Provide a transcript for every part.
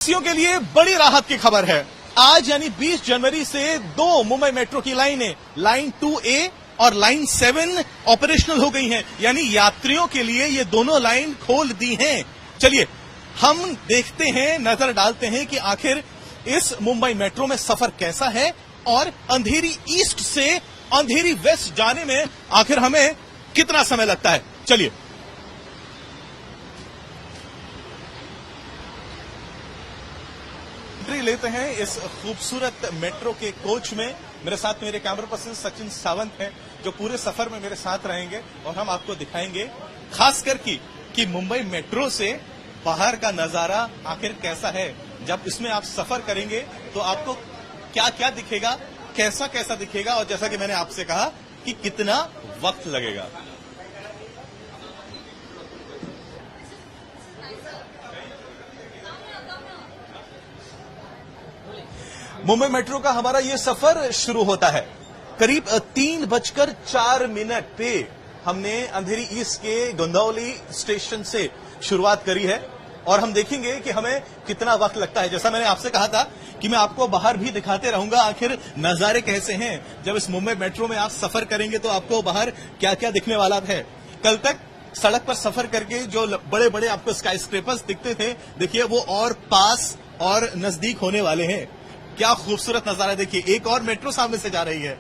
वासियों के लिए बड़ी राहत की खबर है। आज यानी 20 जनवरी से दो मुंबई मेट्रो की लाइनें लाइन 2A और लाइन 7 ऑपरेशनल हो गई हैं। यानी यात्रियों के लिए ये दोनों लाइन खोल दी हैं। चलिए हम देखते हैं, नजर डालते हैं कि आखिर इस मुंबई मेट्रो में सफर कैसा है और अंधेरी ईस्ट से अंधेरी वेस्ट जाने में आखिर हमें कितना समय लगता है। चलिए लेते हैं इस खूबसूरत मेट्रो के कोच में। मेरे साथ मेरे कैमरा पर्सन सचिन सावंत हैं, जो पूरे सफर में मेरे साथ रहेंगे और हम आपको दिखाएंगे खासकर कि मुंबई मेट्रो से बाहर का नजारा आखिर कैसा है। जब इसमें आप सफर करेंगे तो आपको क्या क्या दिखेगा, कैसा कैसा दिखेगा, और जैसा कि मैंने आपसे कहा कि कितना वक्त लगेगा। मुंबई मेट्रो का हमारा ये सफर शुरू होता है करीब 3:04 पे। हमने अंधेरी ईस्ट के गोंदवली स्टेशन से शुरुआत करी है और हम देखेंगे कि हमें कितना वक्त लगता है। जैसा मैंने आपसे कहा था कि मैं आपको बाहर भी दिखाते रहूंगा आखिर नजारे कैसे हैं। जब इस मुंबई मेट्रो में आप सफर करेंगे तो आपको बाहर क्या क्या दिखने वाला है। कल तक सड़क पर सफर करके जो बड़े बड़े आपको स्काई स्क्रेपर्स दिखते थे, देखिए वो और पास और नजदीक होने वाले हैं। क्या खूबसूरत नजारा, देखिए एक और मेट्रो सामने से जा रही है।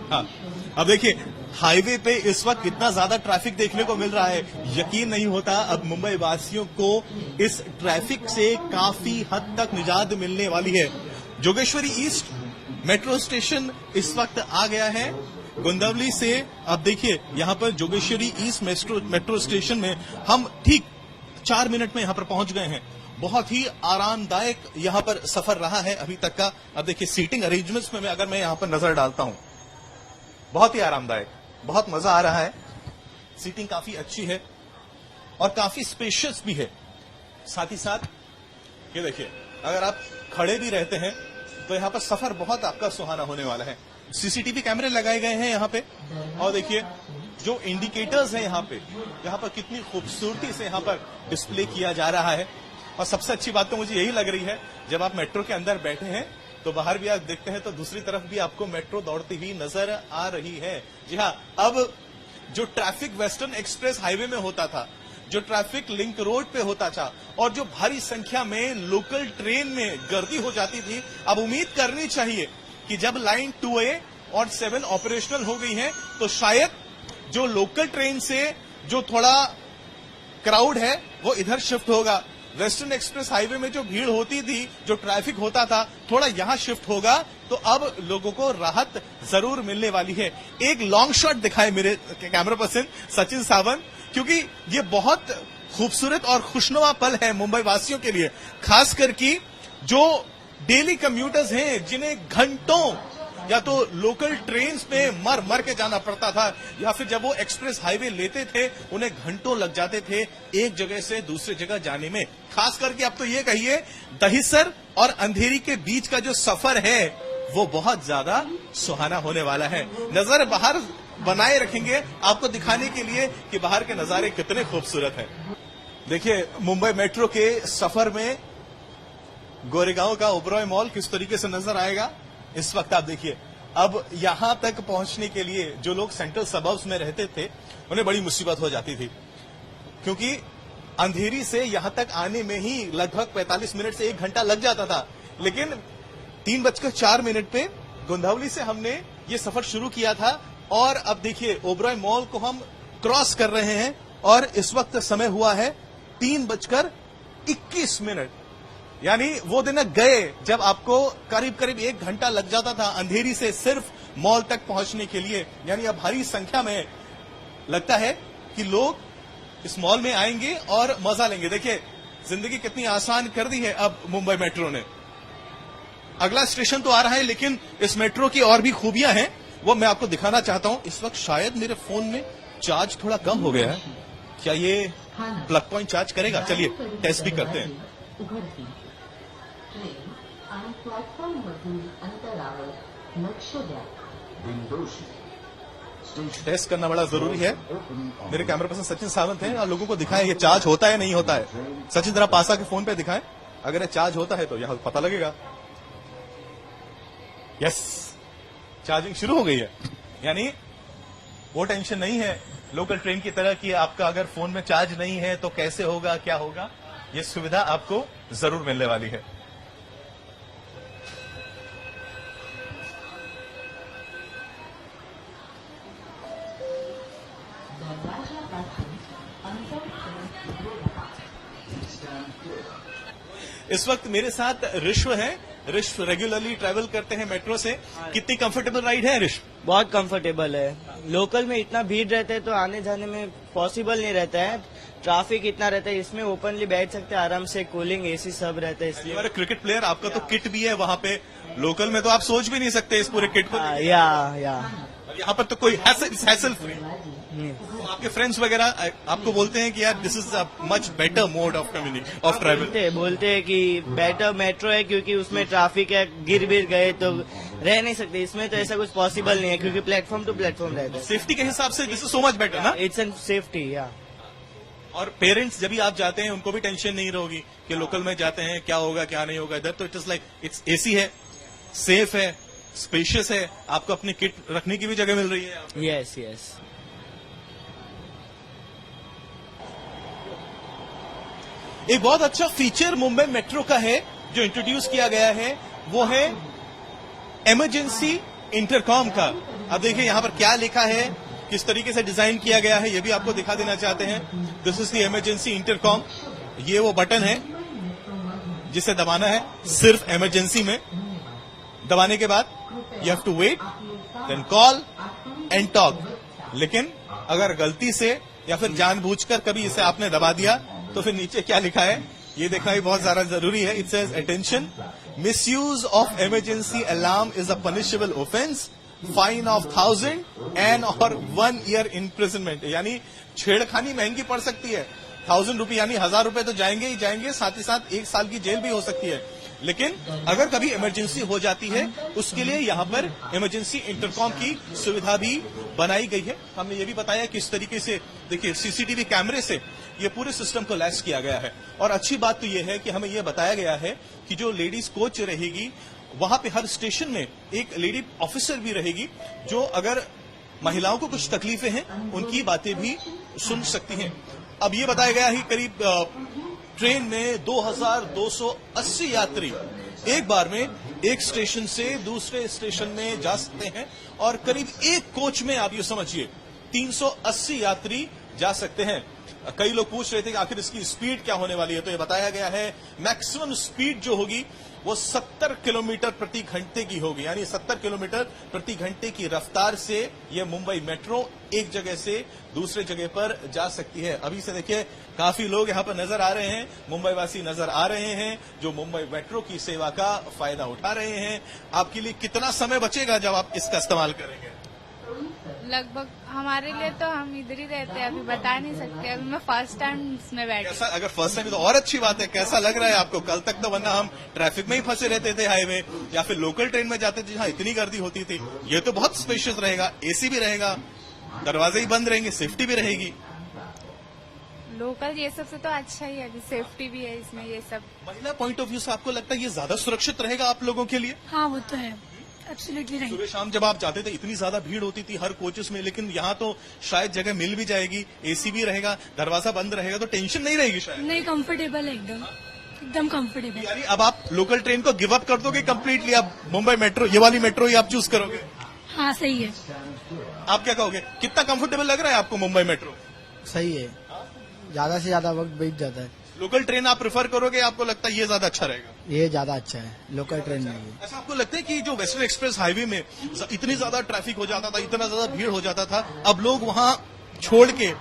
हाँ, अब देखिए हाईवे पे इस वक्त कितना ज्यादा ट्रैफिक देखने को मिल रहा है। यकीन नहीं होता अब मुंबई वासियों को इस ट्रैफिक से काफी हद तक निजात मिलने वाली है। जोगेश्वरी ईस्ट मेट्रो स्टेशन इस वक्त आ गया है गोंदवली से। अब देखिए यहां पर जोगेश्वरी ईस्ट मेट्रो स्टेशन में हम ठीक 4 मिनट में यहां पर पहुंच गए हैं। बहुत ही आरामदायक यहां पर सफर रहा है अभी तक का। अब देखिए सीटिंग अरेंजमेंट्स में अगर मैं यहां पर नजर डालता हूं, बहुत ही आरामदायक, बहुत मजा आ रहा है। सीटिंग काफी अच्छी है और काफी स्पेशियस भी है। साथ ही साथ ये देखिए अगर आप खड़े भी रहते हैं तो यहां पर सफर बहुत आपका सुहाना होने वाला है। सीसीटीवी कैमरे लगाए गए हैं यहां पे और देखिए जो इंडिकेटर्स हैं यहां पर कितनी खूबसूरती से यहां पर डिस्प्ले किया जा रहा है। और सबसे अच्छी बात तो मुझे यही लग रही है, जब आप मेट्रो के अंदर बैठे हैं तो बाहर भी आप देखते हैं तो दूसरी तरफ भी आपको मेट्रो दौड़ती हुई नजर आ रही है। जी हाँ, अब जो ट्रैफिक वेस्टर्न एक्सप्रेस हाईवे में होता था, जो ट्रैफिक लिंक रोड पे होता था और जो भारी संख्या में लोकल ट्रेन में गर्दी हो जाती थी, अब उम्मीद करनी चाहिए कि जब लाइन 2A और 7 ऑपरेशनल हो गई हैं तो शायद जो लोकल ट्रेन से जो थोड़ा क्राउड है वो इधर शिफ्ट होगा। वेस्टर्न एक्सप्रेस हाईवे में जो भीड़ होती थी, जो ट्रैफिक होता था, थोड़ा यहां शिफ्ट होगा तो अब लोगों को राहत जरूर मिलने वाली है। एक लॉन्ग शॉट दिखाए मेरे कैमरा पर्सन सचिन सावंत, क्योंकि ये बहुत खूबसूरत और खुशनुमा पल है मुंबई वासियों के लिए, खासकर कि जो डेली कम्यूटर्स हैं जिन्हें घंटों या तो लोकल ट्रेन्स पे मर के जाना पड़ता था, या फिर जब वो एक्सप्रेस हाईवे लेते थे उन्हें घंटों लग जाते थे एक जगह से दूसरी जगह जाने में। खास करके अब तो ये कहिए दहिसर और अंधेरी के बीच का जो सफर है वो बहुत ज्यादा सुहाना होने वाला है। नजर बाहर बनाए रखेंगे आपको दिखाने के लिए कि बाहर के नजारे कितने खूबसूरत हैं। देखिए मुंबई मेट्रो के सफर में गोरेगांव का ओबरॉय मॉल किस तरीके से नजर आएगा इस वक्त आप देखिए। अब यहां तक पहुंचने के लिए जो लोग सेंट्रल सबर्ब्स में रहते थे उन्हें बड़ी मुसीबत हो जाती थी, क्योंकि अंधेरी से यहां तक आने में ही लगभग 45 मिनट से 1 घंटा लग जाता था। लेकिन 3:04 पे गोंदवली से हमने ये सफर शुरू किया था और अब देखिए ओबरॉय मॉल को हम क्रॉस कर रहे हैं और इस वक्त समय हुआ है 3:21। यानी वो दिन गए जब आपको करीब करीब 1 घंटा लग जाता था अंधेरी से सिर्फ मॉल तक पहुंचने के लिए। यानी अब भारी संख्या में लगता है कि लोग इस मॉल में आएंगे और मजा लेंगे। देखिए जिंदगी कितनी आसान कर दी है अब मुंबई मेट्रो ने। अगला स्टेशन तो आ रहा है, लेकिन इस मेट्रो की और भी खूबियां हैं, वो मैं आपको दिखाना चाहता हूं। इस वक्त शायद मेरे फोन में चार्ज थोड़ा कम हो गया है। क्या ये प्लग पॉइंट चार्ज करेगा? चलिए टेस्ट भी करते हैं। टेस्ट करना बड़ा जरूरी है। मेरे कैमरा पर्सन सचिन सावंत हैं और लोगों को दिखाएं ये चार्ज होता है नहीं होता है। सचिन जरा पास आके फोन पे दिखाएं, अगर ये चार्ज होता है तो यहां पता लगेगा। यस, चार्जिंग शुरू हो गई है। यानी वो टेंशन नहीं है लोकल ट्रेन की तरह कि आपका अगर फोन में चार्ज नहीं है तो कैसे होगा, क्या होगा। ये सुविधा आपको जरूर मिलने वाली है। इस वक्त मेरे साथ ऋष्व है। ऋष्व रेगुलरली ट्रैवल करते हैं मेट्रो से। कितनी कंफर्टेबल राइड है ऋष्व? बहुत कंफर्टेबल है। लोकल में इतना भीड़ रहता है तो आने जाने में पॉसिबल नहीं रहता है। ट्रैफिक इतना रहता है, इसमें ओपनली बैठ सकते हैं आराम से, कूलिंग एसी सब रहता है। इसलिए हमारे क्रिकेट प्लेयर, आपका तो किट भी है वहां पे। लोकल में तो आप सोच भी नहीं सकते इस पूरे किट को। यहाँ पर तो कोई हैसल फ्री। आपके फ्रेंड्स वगैरह आपको बोलते हैं कि यार this is a much better mode of of travel. बोलते हैं कि बेटर मेट्रो है क्योंकि उसमें ट्रैफिक है, गिर गए तो रह नहीं सकते। इसमें तो ऐसा कुछ पॉसिबल नहीं है क्योंकि प्लेटफॉर्म टू प्लेटफॉर्म रहता है। सेफ्टी के हिसाब से this is so much better ना। इट्स एन सेफ्टी या। और पेरेंट्स जब भी आप जाते हैं उनको भी टेंशन नहीं होगी कि लोकल में जाते हैं क्या होगा क्या नहीं होगा। इधर तो it is like it's AC है, सेफ है, स्पेशियस है, आपको अपनी किट रखने की भी जगह मिल रही है। Yes yes. एक बहुत अच्छा फीचर मुंबई मेट्रो का है जो इंट्रोड्यूस किया गया है, वो है इमरजेंसी इंटरकॉम का। अब देखिए यहां पर क्या लिखा है, किस तरीके से डिजाइन किया गया है, ये भी आपको दिखा देना चाहते हैं। This is the emergency intercom. ये वो बटन है जिसे दबाना है सिर्फ इमरजेंसी में। दबाने के बाद you have to wait, then call and talk. लेकिन अगर गलती से या फिर जानबूझकर कभी इसे आपने दबा दिया तो फिर नीचे क्या लिखा है ये देखना भी बहुत ज्यादा जरूरी है। It says attention, misuse of emergency alarm is a punishable offence, fine of 1000 and और 1 ईयर इम्प्रिजनमेंट। यानी छेड़खानी महंगी पड़ सकती है। 1000 रुपये यानी 1000 रुपये तो जाएंगे ही जाएंगे, साथ ही साथ 1 साल की जेल भी हो सकती है। लेकिन अगर कभी इमरजेंसी हो जाती है उसके लिए यहां पर इमरजेंसी इंटरकॉम की सुविधा भी बनाई गई है। हमने ये भी बताया कि इस तरीके से देखिए सीसीटीवी कैमरे से ये पूरे सिस्टम को लैस किया गया है। और अच्छी बात तो ये है कि हमें ये बताया गया है कि जो लेडीज कोच रहेगी वहां पे हर स्टेशन में एक लेडी ऑफिसर भी रहेगी जो अगर महिलाओं को कुछ तकलीफें हैं उनकी बातें भी सुन सकती हैं। अब ये बताया गया है कि करीब ट्रेन में 2280 यात्री एक बार में एक स्टेशन से दूसरे स्टेशन में जा सकते हैं और करीब एक कोच में आप ये समझिए 380 यात्री जा सकते हैं। कई लोग पूछ रहे थे कि आखिर इसकी स्पीड क्या होने वाली है, तो ये बताया गया है मैक्सिमम स्पीड जो होगी वो 70 किलोमीटर प्रति घंटे की होगी। यानी 70 किलोमीटर प्रति घंटे की रफ्तार से ये मुंबई मेट्रो एक जगह से दूसरे जगह पर जा सकती है। अभी से देखिए काफी लोग यहां पर नजर आ रहे हैं, मुंबई वासी नजर आ रहे हैं जो मुंबई मेट्रो की सेवा का फायदा उठा रहे हैं। आपके लिए कितना समय बचेगा जब आप इसका इस्तेमाल करेंगे? लगभग हमारे लिए तो हम इधर ही रहते हैं, अभी बता नहीं सकते। अभी मैं फर्स्ट टाइम इसमें बैठी। कैसा, अगर फर्स्ट टाइम तो और अच्छी बात है। कैसा लग रहा है आपको? कल तक तो वरना हम ट्रैफिक में ही फंसे रहते थे हाईवे, या फिर लोकल ट्रेन में जाते थे जहां इतनी गर्दी होती थी। ये तो बहुत स्पेशियस रहेगा, एसी भी रहेगा, दरवाजे ही बंद रहेंगे, सेफ्टी भी रहेगी। लोकल ये सब से तो अच्छा ही है, अभी सेफ्टी भी है इसमें। ये सब महिला पॉइंट ऑफ व्यू से आपको लगता है ये ज्यादा सुरक्षित रहेगा आप लोगों के लिए? हाँ वो तो है, एब्सोल्युटली राइट। सुबह शाम जब आप जाते थे इतनी ज्यादा भीड़ होती थी हर कोचेस में, लेकिन यहाँ तो शायद जगह मिल भी जाएगी, एसी भी रहेगा, दरवाजा बंद रहेगा, तो टेंशन नहीं रहेगी शायद। नहीं, कंफर्टेबल है एकदम कंफर्टेबल। यानी अब आप लोकल ट्रेन को गिव अप कर दोगे कंप्लीटली, अब मुंबई मेट्रो ये वाली मेट्रो ही आप चूज करोगे? हाँ सही है। आप क्या कहोगे, कितना कंफर्टेबल लग रहा है आपको मुंबई मेट्रो? सही है, ज्यादा से ज्यादा वक्त बीत जाता है। लोकल ट्रेन आप प्रेफर करोगे, आपको लगता है ये ज्यादा अच्छा रहेगा? ये ज्यादा अच्छा है, लोकल ट्रेन में भी। ऐसा आपको लगता है कि जो वेस्टर्न एक्सप्रेस हाईवे में इतनी ज्यादा ट्रैफिक हो जाता था, इतना ज्यादा भीड़ हो जाता था, अब लोग वहां छोड़ के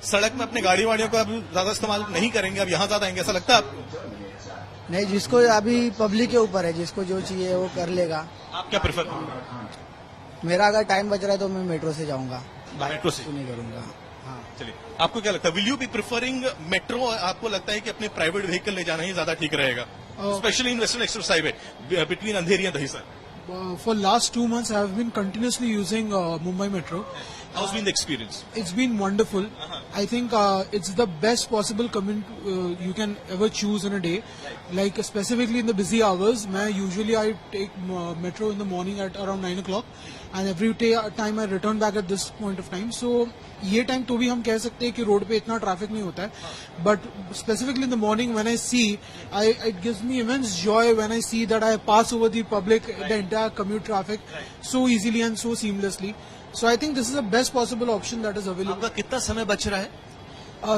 सड़क में अपने गाड़ी वाड़ियों का अब ज्यादा इस्तेमाल नहीं करेंगे, अब यहाँ ज्यादा आएंगे, ऐसा लगता है आपको? नहीं, जिसको अभी पब्लिक के ऊपर है, जिसको जो चाहिए वो कर लेगा। आप क्या प्रेफर करोगे? मेरा अगर टाइम बच रहा है तो मैं मेट्रो से जाऊंगा, मेट्रो से? नहीं करूंगा। हाँ, चलिए, आपको क्या लगता है, will you be preferring metro? आपको लगता है कि अपने प्राइवेट व्हीकल ले जाना ही ज्यादा ठीक रहेगा, specially in western express highway between Andheri and Dahisar? For last 2 months, I have been continuously using Mumbai Metro. How's been the experience? It's been wonderful. I think it's the best possible commute you can ever choose in a day. Like specifically in the busy hours, usually I take metro in the morning at around 9 o'clock, and every time I return back at this point of time. So ये time तो भी हम कह सकते हैं कि road पे इतना ट्रैफिक नहीं होता है, but specifically in the morning when I see, it gives me immense joy when I see that I pass over the public, the entire commute traffic so easily and so seamlessly. So I think this is the best possible option that is available. आपका कितना समय बच रहा है?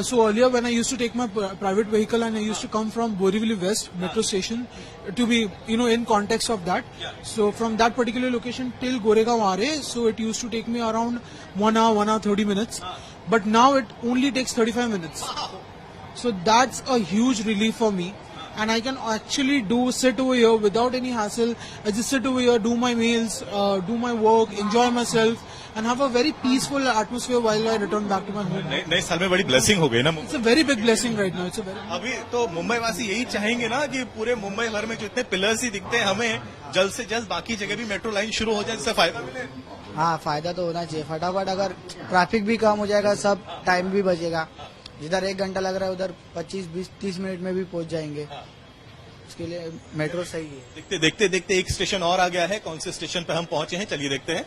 So earlier when I used to take my private vehicle and I used to come from Borivali West metro station to be, in context of that. So from that particular location till Goregaon Aare, so it used to take me around 1 hour, 1 hour 30 minutes. But now it only takes 35 minutes. So that's a huge relief for me. And I can actually sit over here without any hassle. I just sit over here, do my meals, do my work, enjoy myself, and have a very peaceful atmosphere while I return back to my home. नए साल में बड़ी blessing हो गई ना It's a very big blessing right now. अभी तो मुंबई वासी यही चाहेंगे ना कि पूरे मुंबई भर में जितने पिलर्स ही दिखते हैं, हमें जल्द से जल्द बाकी जगह भी मेट्रो लाइन शुरू हो जाए, इससे फायदा मिले। हाँ, फायदा तो होना चाहिए फटाफट। अगर ट्रैफिक भी कम हो जाएगा, सब टाइम भी बचेगा। जिधर 1 घंटा लग रहा है उधर 25, 20, 30 मिनट में भी पहुंच जाएंगे। उसके लिए मेट्रो सही है। देखते एक स्टेशन और आ गया है। कौन से स्टेशन पे हम पहुंचे हैं, चलिए देखते हैं।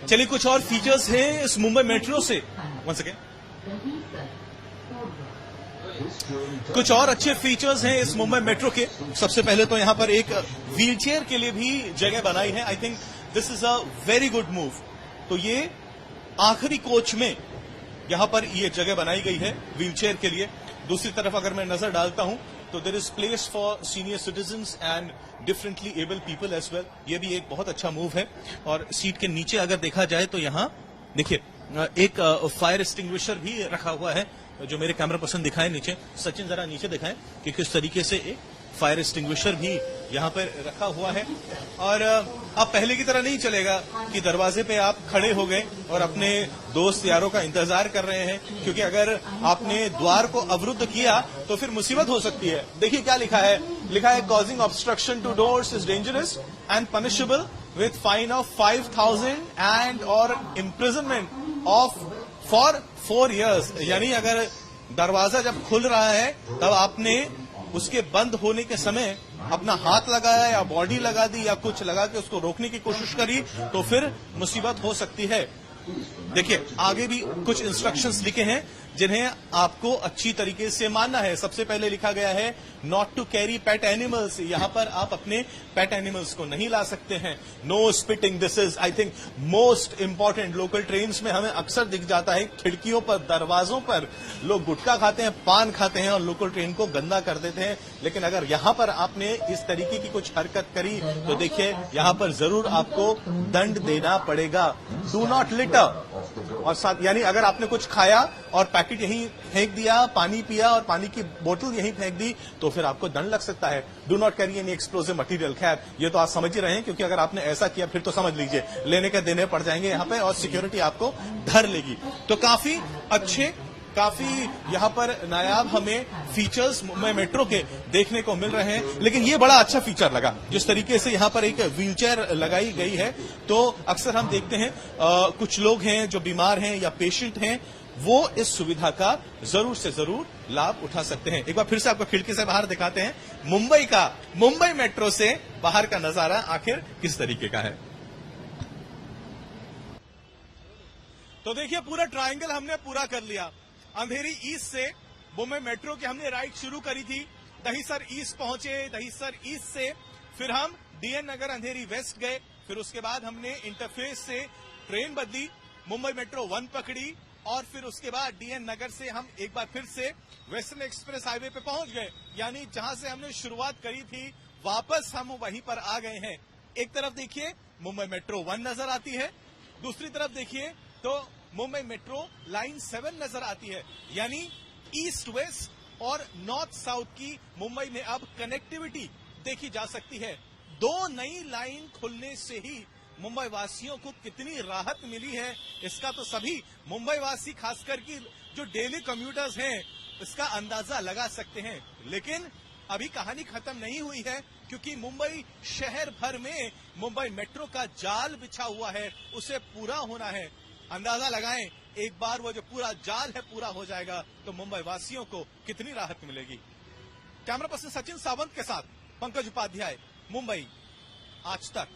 चलिए, कुछ और फीचर्स हैं इस मुंबई मेट्रो से। One second. कुछ और अच्छे फीचर्स हैं इस मुंबई मेट्रो के। सबसे पहले तो यहां पर एक व्हीलचेयर के लिए भी जगह बनाई है। I think this is a very good move. तो ये आखिरी कोच में यहां पर ये जगह बनाई गई है व्हीलचेयर के लिए। दूसरी तरफ अगर मैं नजर डालता हूं तो there is place for senior citizens and differently able people as well. ये भी एक बहुत अच्छा मूव है। और सीट के नीचे अगर देखा जाए तो यहां देखिए एक फायर एक्सटिंग्विशर भी रखा हुआ है, जो मेरे कैमरा पर्सन दिखाए नीचे। सचिन जरा नीचे दिखाएं कि किस तरीके से एक फायर एक्सटिंग्विशर भी यहां पर रखा हुआ है। और अब पहले की तरह नहीं चलेगा कि दरवाजे पे आप खड़े हो गए और अपने दोस्त यारों का इंतजार कर रहे हैं, क्योंकि अगर आपने द्वार को अवरुद्ध किया तो फिर मुसीबत हो सकती है। देखिए क्या लिखा है causing obstruction to doors is dangerous and punishable with fine of 5,000 and और इम्प्रिजनमेंट ऑफ फॉर 4 years। यानी अगर दरवाजा जब खुल रहा है तब आपने उसके बंद होने के समय अपना हाथ लगाया या बॉडी लगा दी या कुछ लगा के उसको रोकने की कोशिश करी तो फिर मुसीबत हो सकती है। देखिए आगे भी कुछ इंस्ट्रक्शंस लिखे हैं जिन्हें आपको अच्छी तरीके से मानना है। सबसे पहले लिखा गया है not to carry pet animals. यहां पर आप अपने पेट एनिमल्स को नहीं ला सकते हैं। No spitting, this is I think most important. Local trains में हमें अक्सर दिख जाता है खिड़कियों पर, दरवाजों पर लोग गुटखा खाते हैं, पान खाते हैं और लोकल ट्रेन को गंदा कर देते हैं। लेकिन अगर यहां पर आपने इस तरीके की कुछ हरकत करी तो देखिए यहां पर जरूर आपको दंड देना पड़ेगा। Do not litre. और साथ यानी अगर आपने कुछ खाया और पैकेट यहीं फेंक दिया, पानी पिया और पानी की बोतल यहीं फेंक दी तो फिर आपको दंड लग सकता है। Do not carry any explosive material. खैर ये तो आप समझ ही रहे हैं, क्योंकि अगर आपने ऐसा किया फिर तो समझ लीजिए लेने के देने पड़ जाएंगे यहां पे और सिक्योरिटी आपको धर लेगी। तो काफी अच्छे, काफी यहां पर नायाब हमें फीचर्स मुंबई मेट्रो के देखने को मिल रहे हैं। लेकिन ये बड़ा अच्छा फीचर लगा जिस तरीके से यहां पर एक व्हीलचेयर लगाई गई है। तो अक्सर हम देखते हैं कुछ लोग हैं जो बीमार हैं या पेशेंट हैं, वो इस सुविधा का जरूर से जरूर लाभ उठा सकते हैं। एक बार फिर से आपको खिड़की से बाहर दिखाते हैं मुंबई मेट्रो से बाहर का नजारा आखिर किस तरीके का है। तो देखिए पूरा ट्रायंगल हमने पूरा कर लिया। अंधेरी ईस्ट से मुंबई मेट्रो की हमने राइड शुरू करी थी, दहीसर ईस्ट पहुंचे, दहीसर ईस्ट से फिर हम डीएन नगर अंधेरी वेस्ट गए, फिर उसके बाद हमने इंटरफेस से ट्रेन बदली, मुंबई मेट्रो 1 पकड़ी और फिर उसके बाद डीएन नगर से हम एक बार फिर से वेस्टर्न एक्सप्रेस हाईवे पे पहुंच गए। यानी जहां से हमने शुरुआत करी थी वापस हम वहीं पर आ गए हैं। एक तरफ देखिए मुंबई मेट्रो 1 नजर आती है, दूसरी तरफ देखिए तो मुंबई मेट्रो लाइन 7 नजर आती है। यानी ईस्ट वेस्ट और नॉर्थ साउथ की मुंबई में अब कनेक्टिविटी देखी जा सकती है। 2 नई लाइन खुलने से ही मुंबई वासियों को कितनी राहत मिली है, इसका तो सभी मुंबई वासी खासकर की जो डेली कम्यूटर्स हैं इसका अंदाजा लगा सकते हैं। लेकिन अभी कहानी खत्म नहीं हुई है, क्योंकि मुंबई शहर भर में मुंबई मेट्रो का जाल बिछा हुआ है, उसे पूरा होना है। अंदाजा लगाएं, एक बार वो जो पूरा जाल है पूरा हो जाएगा तो मुंबई वासियों को कितनी राहत मिलेगी। कैमरा पर्सन सचिन सावंत के साथ पंकज उपाध्याय, मुंबई, आज तक।